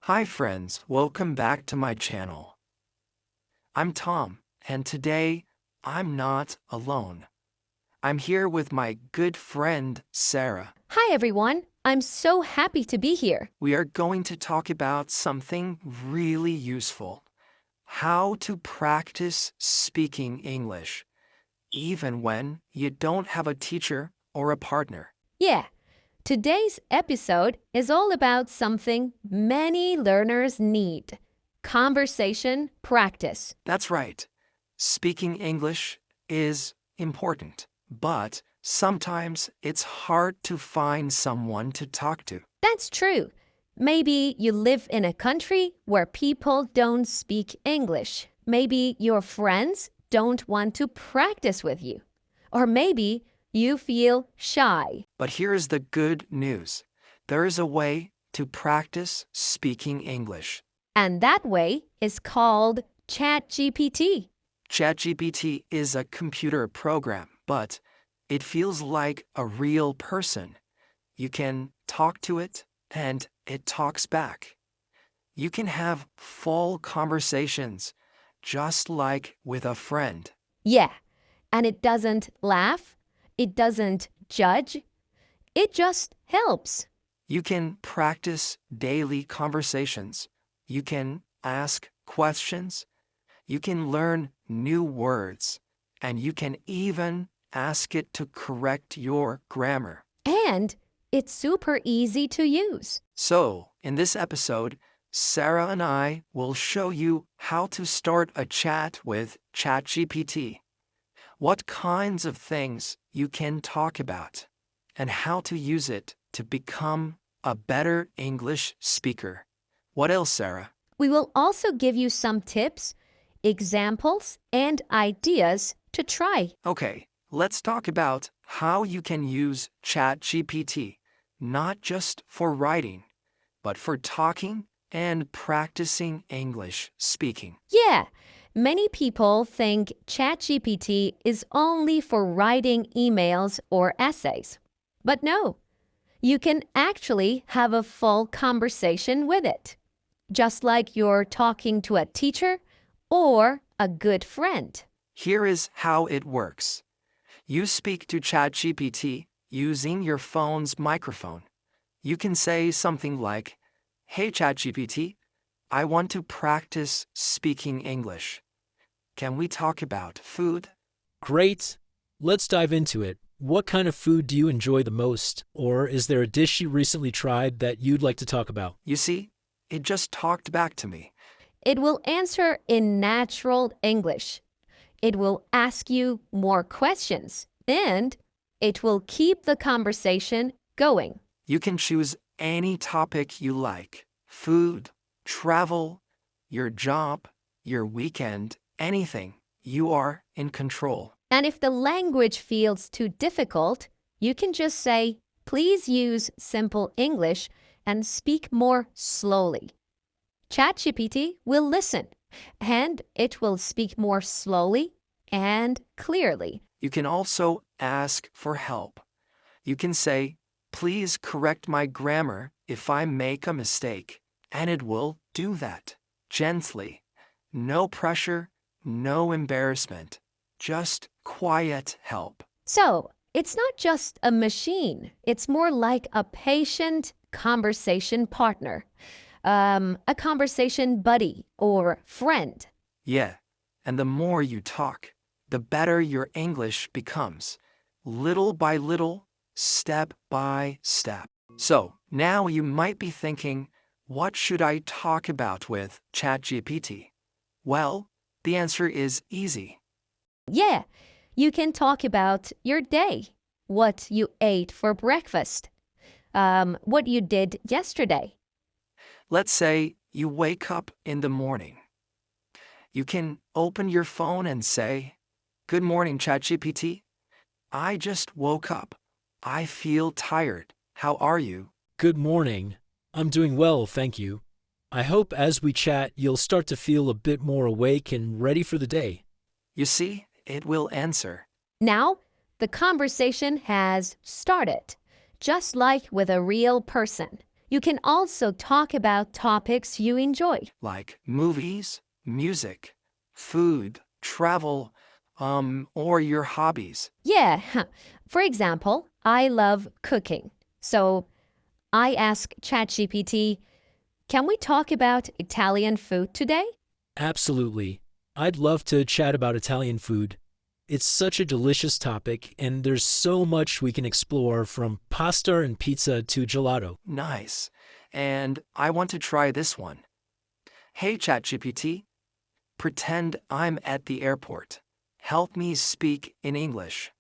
Hi friends, welcome back to my channel. I'm Tom, and today I'm not alone. I'm here with my good friend Sarah. Hi everyone, I'm so happy to be here. We are going to talk about something really useful. How to practice speaking English, even when you don't have a teacher or a partner. Yeah, today's episode is all about something many learners need: conversation practice. That's right. Speaking English is important, but sometimes it's hard to find someone to talk to. That's true. Maybe you live in a country where people don't speak English. Maybe your friends don't want to practice with you. Or maybe you feel shy. But here's the good news. There is a way to practice speaking English. And that way is called ChatGPT. ChatGPT is a computer program, but it feels like a real person. You can talk to it, and it talks back. You can have full conversations, just like with a friend. Yeah, and it doesn't laugh, it doesn't judge, it just helps. You can practice daily conversations. You can ask questions. You can learn new words. And you can even ask it to correct your grammar. And it's super easy to use. So, in this episode, Sarah and I will show you how to start a chat with ChatGPT, what kinds of things you can talk about, and how to use it to become a better English speaker. What else, Sarah? We will also give you some tips, examples, and ideas to try. Okay, let's talk about how you can use ChatGPT, not just for writing, but for talking and practicing English speaking. Yeah, many people think ChatGPT is only for writing emails or essays. But no, you can actually have a full conversation with it, just like you're talking to a teacher or a good friend. Here is how it works. You speak to ChatGPT using your phone's microphone. You can say something like, "Hey ChatGPT, I want to practice speaking English. Can we talk about food?" Great. Let's dive into it. What kind of food do you enjoy the most? Or is there a dish you recently tried that you'd like to talk about? You see, it just talked back to me. It will answer in natural English. It will ask you more questions, and it will keep the conversation going. You can choose any topic you like: food, travel, your job, your weekend, anything. You are in control. And if the language feels too difficult, you can just say, "Please use simple English and speak more slowly." ChatGPT will listen, and it will speak more slowly and clearly. You can also ask for help. You can say, "Please correct my grammar if I make a mistake," and it will do that gently. No pressure, no embarrassment, just quiet help. So, it's not just a machine. It's more like a patient conversation partner, a conversation buddy or friend. Yeah, and the more you talk, the better your English becomes, little by little, step by step. So, now you might be thinking, what should I talk about with ChatGPT? Well, the answer is easy. Yeah, you can talk about your day, what you ate for breakfast, what you did yesterday. Let's say you wake up in the morning. You can open your phone and say, "Good morning, ChatGPT. I just woke up. I feel tired. How are you?" Good morning. I'm doing well, thank you. I hope as we chat, you'll start to feel a bit more awake and ready for the day. You see, it will answer. Now, the conversation has started, just like with a real person. You can also talk about topics you enjoy. like movies, music, food, travel, or your hobbies. Yeah, for example, I love cooking. So I ask ChatGPT, can we talk about Italian food today? Absolutely. I'd love to chat about Italian food. It's such a delicious topic, and there's so much we can explore from pasta and pizza to gelato. Nice. And I want to try this one. Hey, ChatGPT, pretend I'm at the airport. Help me speak in English,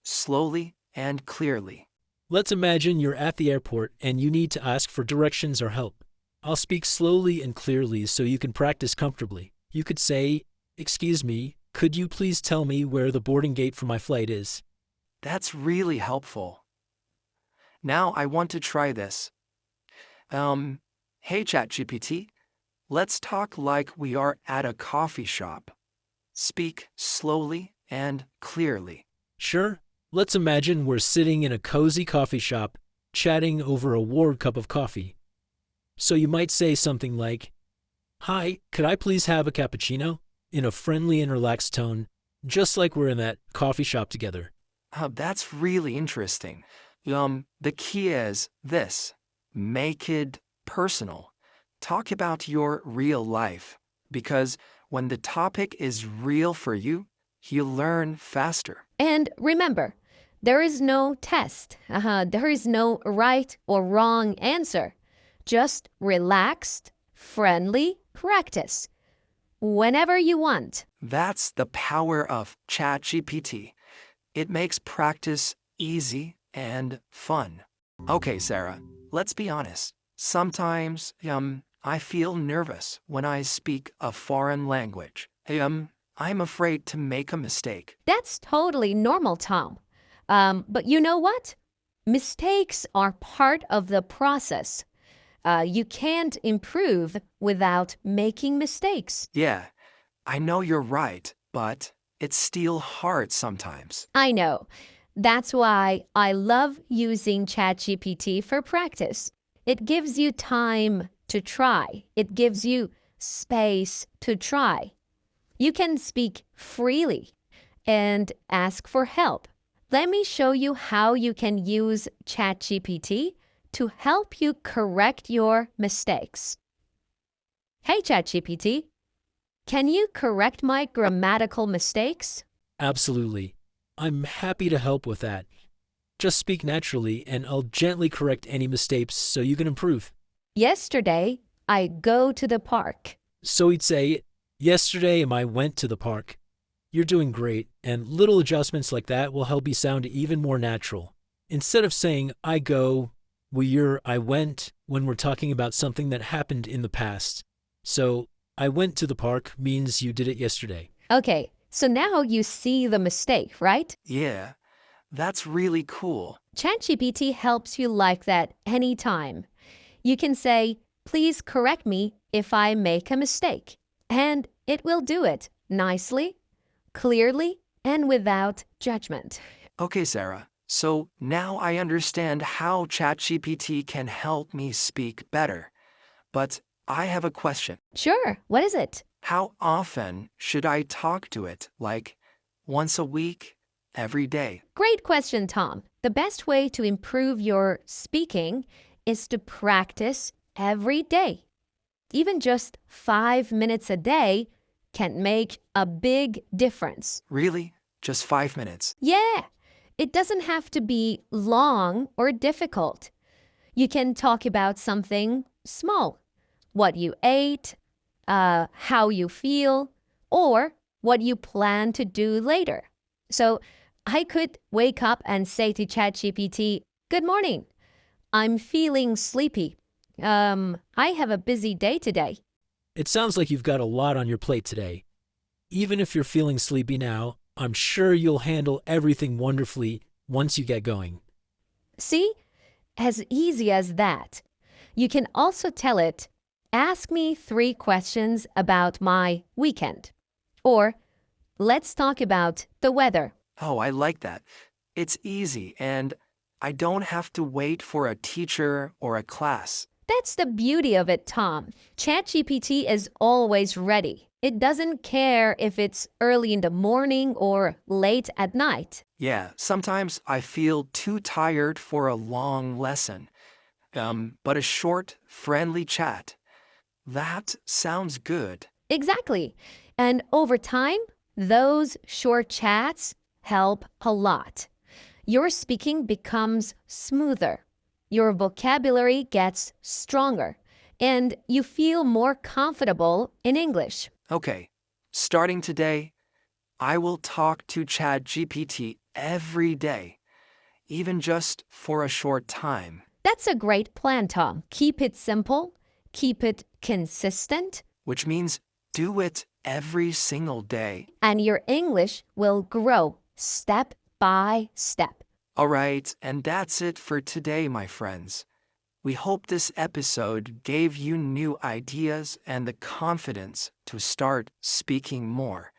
slowly and clearly. Let's imagine you're at the airport and you need to ask for directions or help. I'll speak slowly and clearly so you can practice comfortably. You could say, "Excuse me, could you please tell me where the boarding gate for my flight is?" That's really helpful. Now I want to try this. Hey, ChatGPT, let's talk like we are at a coffee shop. Speak slowly and clearly. Sure, let's imagine we're sitting in a cozy coffee shop, chatting over a warm cup of coffee. So you might say something like, "Hi, could I please have a cappuccino?" in a friendly and relaxed tone, just like we're in that coffee shop together. That's really interesting. The key is this: make it personal. Talk about your real life, because when the topic is real for you, you learn faster. And remember, there is no test. There is no right or wrong answer. Just relaxed, friendly practice. Whenever you want. That's the power of ChatGPT. It makes practice easy and fun. Okay, Sarah, let's be honest. Sometimes, I feel nervous when I speak a foreign language. I'm afraid to make a mistake. That's totally normal, Tom. But you know what? Mistakes are part of the process. You can't improve without making mistakes. Yeah, I know you're right, but it's still hard sometimes. I know. That's why I love using ChatGPT for practice. It gives you time to try. It gives you space to try. You can speak freely and ask for help. Let me show you how you can use ChatGPT to help you correct your mistakes. Hey, ChatGPT, can you correct my grammatical mistakes? Absolutely. I'm happy to help with that. Just speak naturally, and I'll gently correct any mistakes so you can improve. Yesterday, I go to the park. So he'd say, "Yesterday I went to the park." You're doing great, and little adjustments like that will help you sound even more natural. Instead of saying, "I go," I went when we're talking about something that happened in the past. So, "I went to the park" means you did it yesterday. Okay, so now you see the mistake, right? Yeah, that's really cool. ChatGPT helps you like that anytime. You can say, please correct me if I make a mistake. And it will do it nicely, clearly, and without judgment. Okay, Sarah. So now I understand how ChatGPT can help me speak better. But I have a question. Sure, what is it? How often should I talk to it? Like once a week? Every day? Great question, Tom. The best way to improve your speaking is to practice every day. Even just 5 minutes a day can make a big difference. Really? Just 5 minutes? Yeah, it doesn't have to be long or difficult. You can talk about something small, what you ate, how you feel, or what you plan to do later. So I could wake up and say to ChatGPT, "Good morning. I'm feeling sleepy. I have a busy day today." It sounds like you've got a lot on your plate today. Even if you're feeling sleepy now, I'm sure you'll handle everything wonderfully once you get going. See? As easy as that. You can also tell it, "Ask me 3 questions about my weekend." Or, "Let's talk about the weather." Oh, I like that. It's easy and I don't have to wait for a teacher or a class. That's the beauty of it, Tom. ChatGPT is always ready. It doesn't care if it's early in the morning or late at night. Yeah, sometimes I feel too tired for a long lesson. But a short, friendly chat. That sounds good. Exactly. And over time, those short chats help a lot. Your speaking becomes smoother, your vocabulary gets stronger, and you feel more comfortable in English. Okay, starting today, I will talk to ChatGPT every day, even just for a short time. That's a great plan, Tom. Keep it simple, keep it consistent, Which means do it every single day. and your English will grow step by step. All right, and that's it for today, my friends. We hope this episode gave you new ideas and the confidence to start speaking more,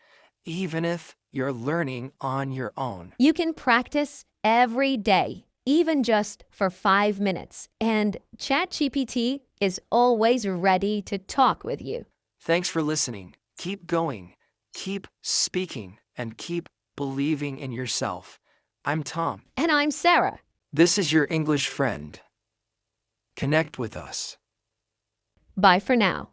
even if you're learning on your own. You can practice every day, even just for 5 minutes, and ChatGPT is always ready to talk with you. Thanks for listening. Keep going, keep speaking, and keep believing in yourself. I'm Tom. And I'm Sarah. This is your English friend. Connect with us. Bye for now.